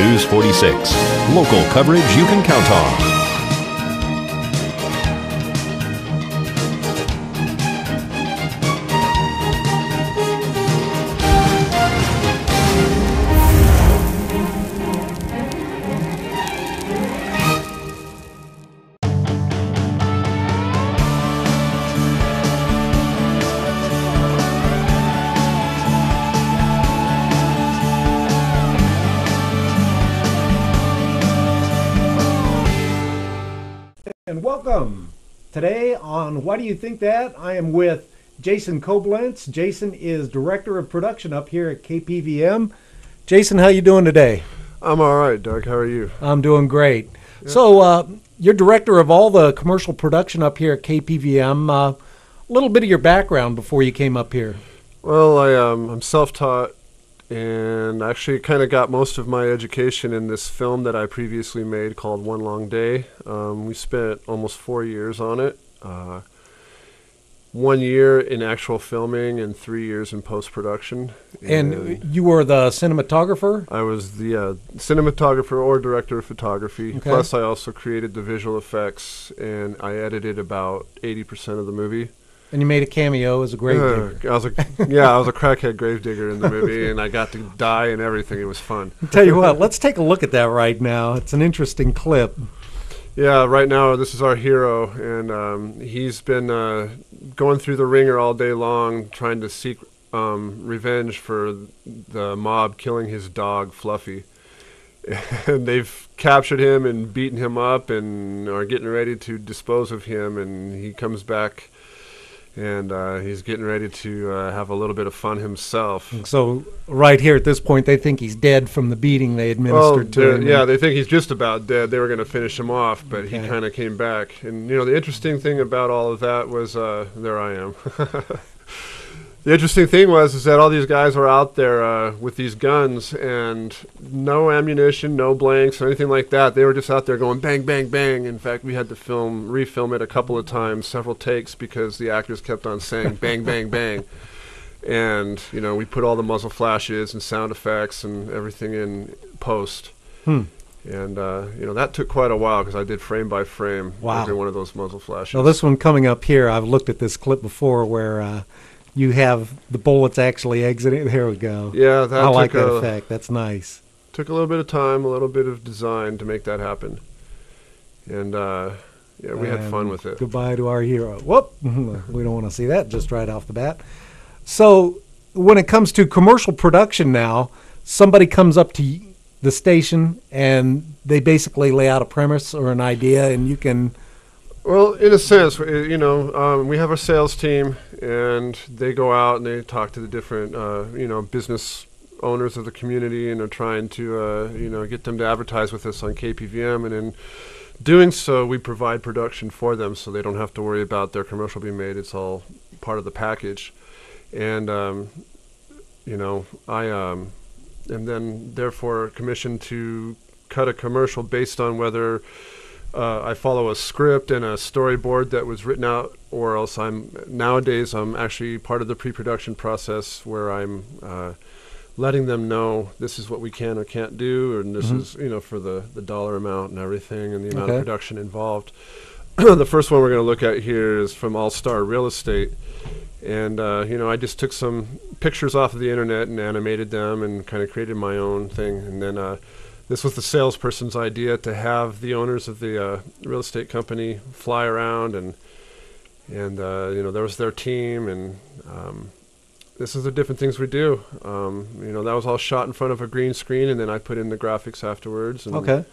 News 46. Local coverage you can count on. And welcome. Today on Why Do You Think That? I am with Jason Koblenz. Jason is Director of Production up here at KPVM. Jason, how you doing today? I'm all right, Doug. How are you? I'm doing great. Yeah. So you're Director of all the commercial production up here at KPVM. A little bit of your background before you came up here. Well, I'm self-taught and actually kind of got most of my education in this film that I previously made called One Long Day. We spent almost 4 years on it. 1 year in actual filming and 3 years in post-production. And you were the cinematographer? I was the cinematographer or director of photography. Okay. Plus I also created the visual effects, and I edited about 80% of the movie. And you made a cameo as a gravedigger. I was a crackhead gravedigger in the movie, and I got to die and everything. It was fun. I'll tell you what, let's take a look at that right now. It's an interesting clip. Yeah, right now this is our hero, and he's been going through the ringer all day long trying to seek revenge for the mob killing his dog, Fluffy. And they've captured him and beaten him up and are getting ready to dispose of him, and he comes back. And he's getting ready to have a little bit of fun himself. So right here at this point, they think he's dead from the beating they administered to him. Yeah, they think he's just about dead. They were going to finish him off, but he kind of came back. And, you know, the interesting thing about all of that was, there I am. The interesting thing is that all these guys were out there with these guns and no ammunition, no blanks or anything like that. They were just out there going bang, bang, bang. In fact, we had to refilm it a couple of times, several takes, because the actors kept on saying bang, bang, bang. And, you know, we put all the muzzle flashes and sound effects and everything in post. And, you know, that took quite a while because I did frame by frame every one of those muzzle flashes. Well, this one coming up here, I've looked at this clip before where you have the bullets actually exiting. There we go. Yeah, I like that effect. That's nice. Took a little bit of time, a little bit of design to make that happen. And, yeah, we had fun with it. Goodbye to our hero. Whoop! We don't want to see that just right off the bat. So when it comes to commercial production now, somebody comes up to the station and they basically lay out a premise or an idea, and you can... Well, in a sense, you know, we have our sales team, and they go out and they talk to the different, you know, business owners of the community, and are trying to, you know, get them to advertise with us on KPVM. And in doing so, we provide production for them, so they don't have to worry about their commercial being made. It's all part of the package. And, you know, I am then therefore commissioned to cut a commercial based on whether I follow a script and a storyboard that was written out, or else nowadays I'm actually part of the pre-production process where I'm letting them know this is what we can or can't do, and this is, you know, for the dollar amount and everything and the amount of production involved. The first one we're going to look at here is from All Star Real Estate. And, you know, I just took some pictures off of the internet and animated them and kind of created my own thing. And then this was the salesperson's idea, to have the owners of the real estate company fly around, and you know, there was their team, and this is the different things we do. You know, that was all shot in front of a green screen, and then I put in the graphics afterwards and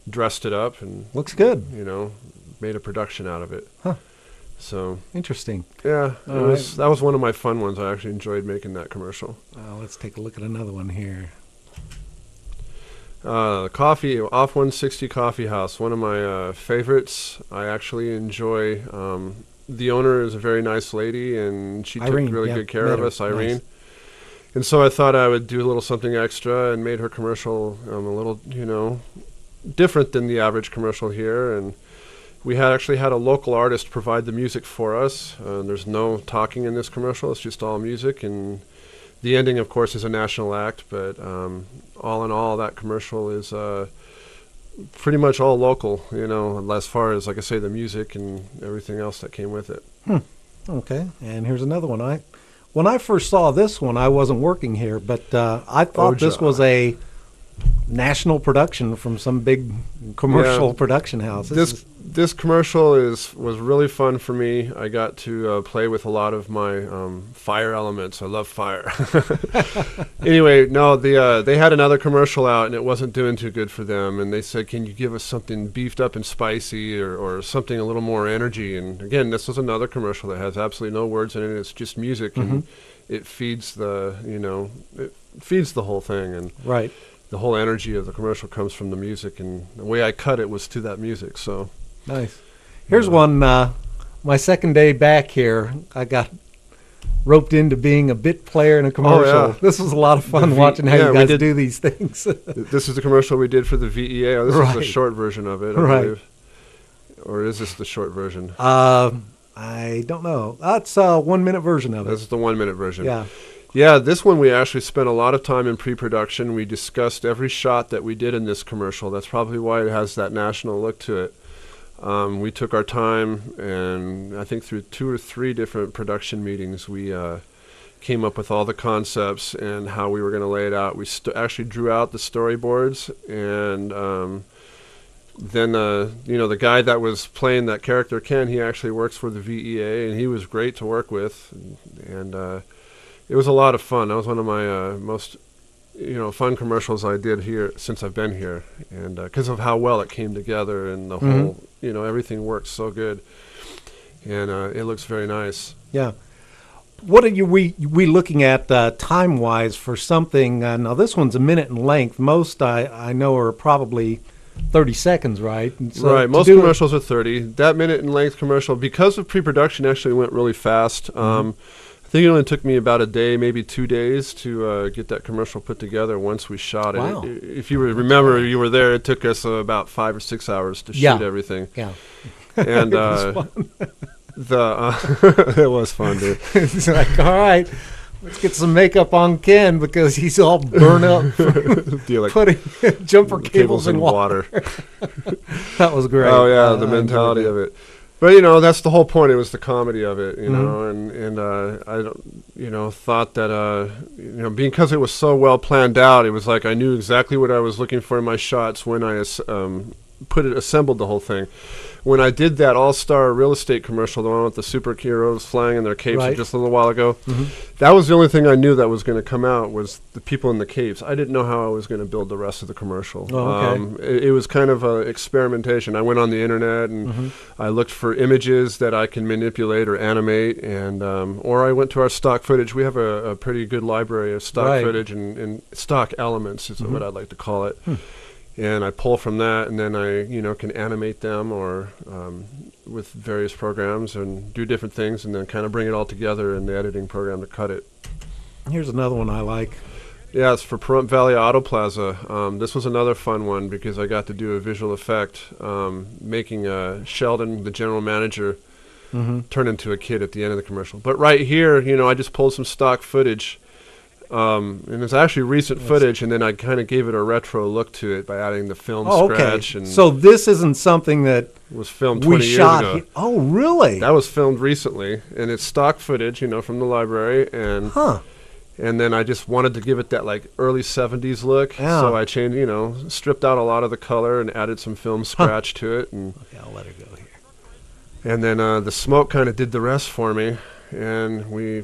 dressed it up, and looks good. You know, made a production out of it. Huh. So interesting. Yeah, that was one of my fun ones. I actually enjoyed making that commercial. Let's take a look at another one here. Coffee, Off 160 Coffee House, one of my favorites. I actually enjoy. The owner is a very nice lady, and she Irene, took really good care of us, Irene. Nice. And so I thought I would do a little something extra and made her commercial a little, you know, different than the average commercial here. And we actually had a local artist provide the music for us. There's no talking in this commercial. It's just all music, and The ending, of course, is a national act, but all in all, that commercial is pretty much all local, as far as, like I say, the music and everything else that came with it. Okay, and here's another one. When I first saw this one, I wasn't working here, but I thought this was a national production from some big commercial production house. This commercial was really fun for me. I got to play with a lot of my fire elements. I love fire. Anyway, no, they had another commercial out, and it wasn't doing too good for them. And they said, "Can you give us something beefed up and spicy, or something a little more energy?" And again, this was another commercial that has absolutely no words in it. It's just music, and it feeds the whole thing. And right. The whole energy of the commercial comes from the music, and the way I cut it was to that music. So nice. Here's one. My second day back here, I got roped into being a bit player in a commercial. Oh, yeah. This was a lot of fun watching how you guys do these things. This is the commercial we did for the VEA. Oh, this is the short version of it, I believe. Or is this the short version? I don't know. That's a 1 minute version of it. This is the 1 minute version. Yeah. Yeah, this one we actually spent a lot of time in pre-production. We discussed every shot that we did in this commercial. That's probably why it has that national look to it. We took our time, and I think through 2 or 3 different production meetings, we came up with all the concepts and how we were going to lay it out. We actually drew out the storyboards, and then the guy that was playing that character, Ken, he actually works for the VEA, and he was great to work with, and it was a lot of fun. That was one of my most, fun commercials I did here since I've been here, and because of how well it came together and the whole, everything worked so good, and it looks very nice. Yeah. What are we looking at time-wise for something? Now this one's a minute in length. Most I know are probably 30 seconds, right? And so right. Most commercials are 30. That minute in length commercial, because of pre-production, actually went really fast. I think it only took me about a day, maybe 2 days to get that commercial put together once we shot it. Wow. If you remember, you were there, it took us about 5 or 6 hours to shoot everything. Yeah. And it was fun. It was fun, dude. It's like, all right, let's get some makeup on Ken because he's all burnt up from putting jumper cables in water. That was great. Oh, yeah, the mentality of it. But, that's the whole point. It was the comedy of it, and I don't, thought that, because it was so well planned out, it was like I knew exactly what I was looking for in my shots when I assembled the whole thing. When I did that all-star real estate commercial, the one with the superheroes flying in their capes just a little while ago, that was the only thing I knew that was going to come out was the people in the capes. I didn't know how I was going to build the rest of the commercial. Oh, okay. It was kind of an experimentation. I went on the internet and I looked for images that I can manipulate or animate, and or I went to our stock footage. We have a pretty good library of stock footage and stock elements is what I'd like to call it. And I pull from that, and then I, can animate them or with various programs and do different things, and then kind of bring it all together in the editing program to cut it. Here's another one I like. Yeah, it's for Pahrump Valley Auto Plaza. This was another fun one because I got to do a visual effect, making Sheldon, the general manager, turn into a kid at the end of the commercial. But right here, I just pulled some stock footage. And it's actually recent footage, and then I kind of gave it a retro look to it by adding the film scratch. And so this isn't something that was filmed 20 years ago. Oh, really? That was filmed recently, and it's stock footage, from the library. And and then I just wanted to give it that like early 70s look, so I changed, stripped out a lot of the color and added some film scratch to it. And I'll let her go here. And then the smoke kind of did the rest for me, and we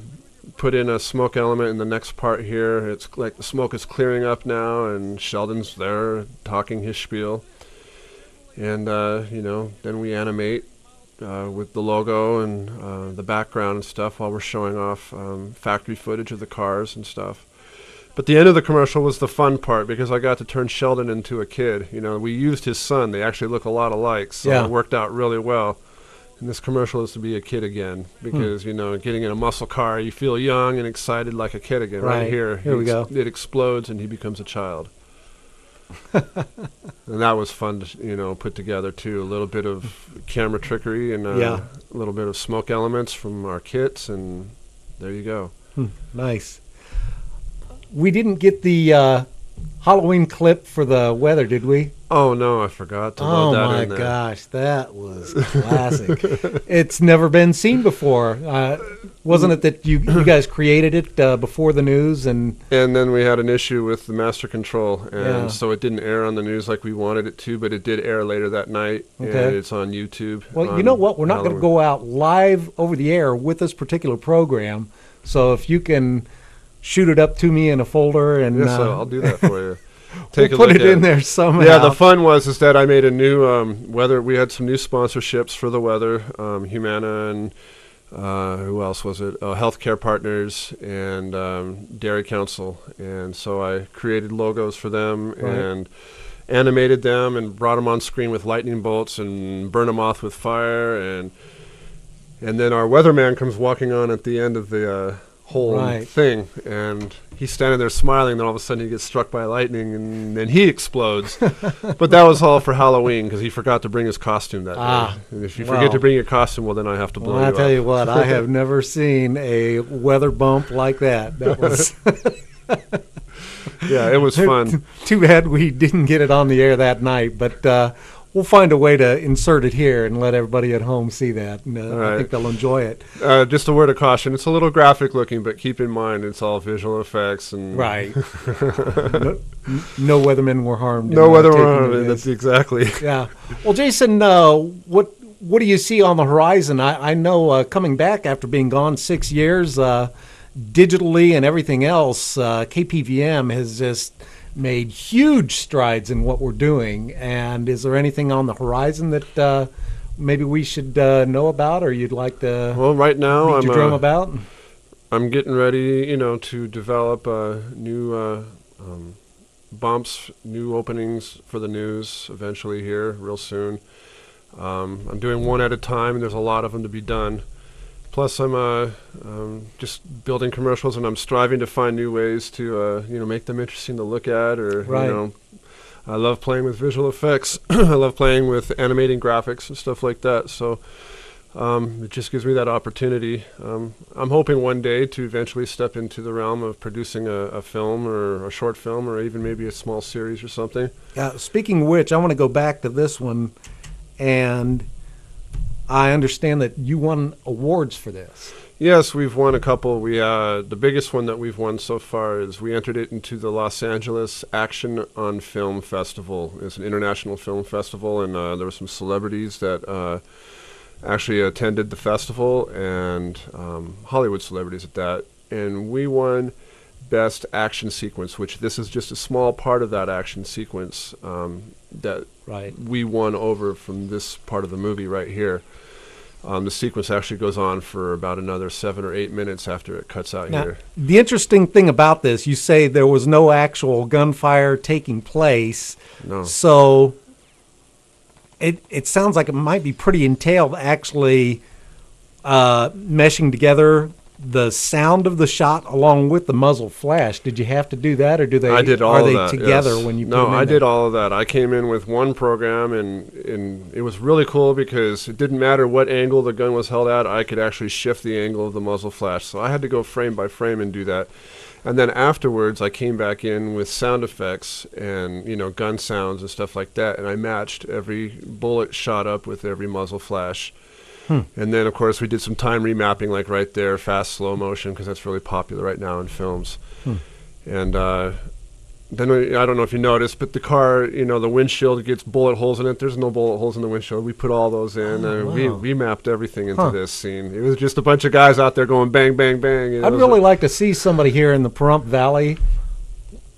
put in a smoke element in the next part here. It's like the smoke is clearing up now, and Sheldon's there talking his spiel. And, then we animate with the logo and the background and stuff while we're showing off factory footage of the cars and stuff. But the end of the commercial was the fun part because I got to turn Sheldon into a kid. We used his son. They actually look a lot alike, so it worked out really well. And this commercial is to be a kid again because, getting in a muscle car, you feel young and excited like a kid again. Right here we go. It explodes and he becomes a child. And that was fun to, put together, too. A little bit of camera trickery and a little bit of smoke elements from our kits, and there you go. Nice. we didn't get the Halloween clip for the weather, did we? Oh no, I forgot to load that in there. Oh my gosh, that was classic. It's never been seen before. Wasn't it that you guys created it before the news? And then we had an issue with the master control, and Yeah. so it didn't air on the news like we wanted it to, but it did air later that night, Okay. and it's on YouTube. well, you know what? We're not going to go out live over the air with this particular program. So if you can shoot it up to me in a folder, and Yes, I'll do that for you. Take we'll a put look it at in there somehow. Yeah, the fun was that I made a new weather. We had some new sponsorships for the weather. Humana and who else was it? Healthcare Partners and Dairy Council. And so I created logos for them and animated them and brought them on screen with lightning bolts and burned them off with fire. And then our weatherman comes walking on at the end of the whole thing, and he's standing there smiling, and then all of a sudden he gets struck by lightning, and then he explodes. But that was all for Halloween, because he forgot to bring his costume that day. And if you forget to bring your costume, well, then I have to blow you up. I'll tell you what, I have never seen a weather bump like that. That was... Yeah, it was fun. Too bad we didn't get it on the air that night, but we'll find a way to insert it here and let everybody at home see that. And, I think they'll enjoy it. Just a word of caution. It's a little graphic looking, but keep in mind it's all visual effects. And Right. No weathermen were harmed. No weathermen were harmed. That's exactly. Yeah. Well, Jason, what do you see on the horizon? I know coming back after being gone 6 years, digitally and everything else, KPVM has just made huge strides in what we're doing. And is there anything on the horizon that maybe we should know about, or you'd like to right now beat your drum about? I'm getting ready, to develop new bumps, new openings for the news eventually here real soon. I'm doing one at a time, and there's a lot of them to be done. Plus, I'm just building commercials, and I'm striving to find new ways to, make them interesting to look at. Or, I love playing with visual effects. I love playing with animating graphics and stuff like that. So it just gives me that opportunity. I'm hoping one day to eventually step into the realm of producing a film or a short film or even maybe a small series or something. Speaking of which, I want to go back to this one, and I understand that you won awards for this. Yes, we've won a couple. The biggest one that we've won so far is we entered it into the Los Angeles Action on Film Festival. It's an international film festival, and there were some celebrities that actually attended the festival, and Hollywood celebrities at that. And we won Best Action Sequence, which this is just a small part of that action sequence that we won over from this part of the movie right here. The sequence actually goes on for about another 7 or 8 minutes after it cuts out here. The interesting thing about this, you say there was no actual gunfire taking place. No. So it sounds like it might be pretty entailed actually meshing together the sound of the shot along with the muzzle flash. Did you have to do that, or do they? I did all are of they that, together yes. when you? No, put them in I there? did all of that. I came in with one program, and it was really cool because it didn't matter what angle the gun was held at. I could actually shift the angle of the muzzle flash. So I had to go frame by frame and do that. And then afterwards, I came back in with sound effects and gun sounds and stuff like that, and I matched every bullet shot up with every muzzle flash. And then, of course, we did some time remapping, like right there, fast, slow motion, because that's really popular right now in films. And then, I don't know if you noticed, but the car, the windshield gets bullet holes in it. There's no bullet holes in the windshield. We put all those in, and we mapped everything into this scene. It was just a bunch of guys out there going bang, bang, bang. I'd really like to see somebody here in the Pahrump Valley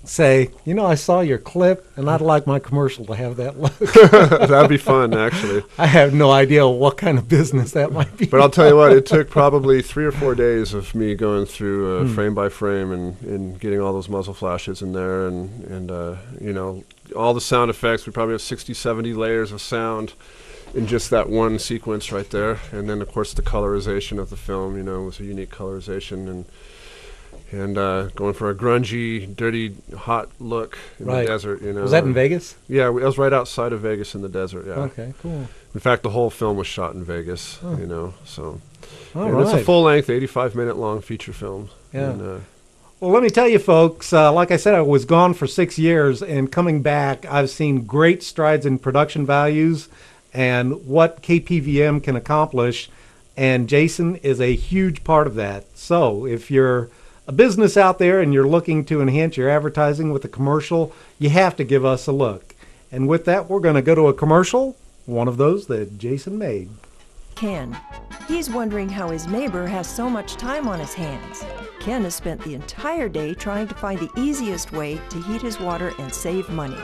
say, I saw your clip, and I'd like my commercial to have that look. That'd be fun, actually. I have no idea what kind of business that might be. But I'll tell you what, it took probably 3 or 4 days of me going through frame by frame and getting all those muzzle flashes in there and all the sound effects. We probably have 60, 70 layers of sound in just that one sequence right there. And then, of course, the colorization of the film, was a unique colorization and going for a grungy, dirty, hot look in the desert. Was that in Vegas? Yeah, it was right outside of Vegas in the desert. Yeah. Okay, cool. In fact, the whole film was shot in Vegas. So. All And right. it's a full-length, 85-minute long feature film. Yeah. And, Well, let me tell you, folks, like I said, I was gone for 6 years, and coming back, I've seen great strides in production values and what KPVM can accomplish, and Jason is a huge part of that. So if you're a business out there and you're looking to enhance your advertising with a commercial, you have to give us a look. And with that, we're going to go to a commercial, one of those that Jason made. Ken. He's wondering how his neighbor has so much time on his hands. Ken has spent the entire day trying to find the easiest way to heat his water and save money.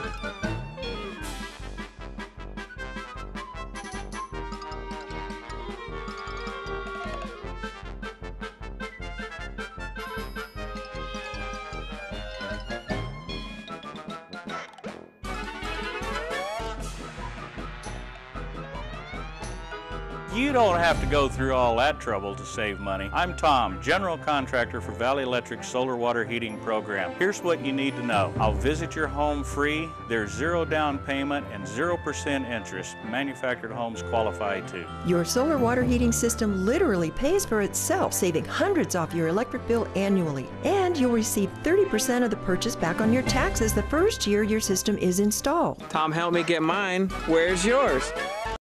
You don't have to go through all that trouble to save money. I'm Tom, general contractor for Valley Electric's solar water heating program. Here's what you need to know. I'll visit your home free. There's 0 down payment and 0% interest. Manufactured homes qualify too. Your solar water heating system literally pays for itself, saving hundreds off your electric bill annually. And you'll receive 30% of the purchase back on your taxes the first year your system is installed. Tom helped me get mine. Where's yours?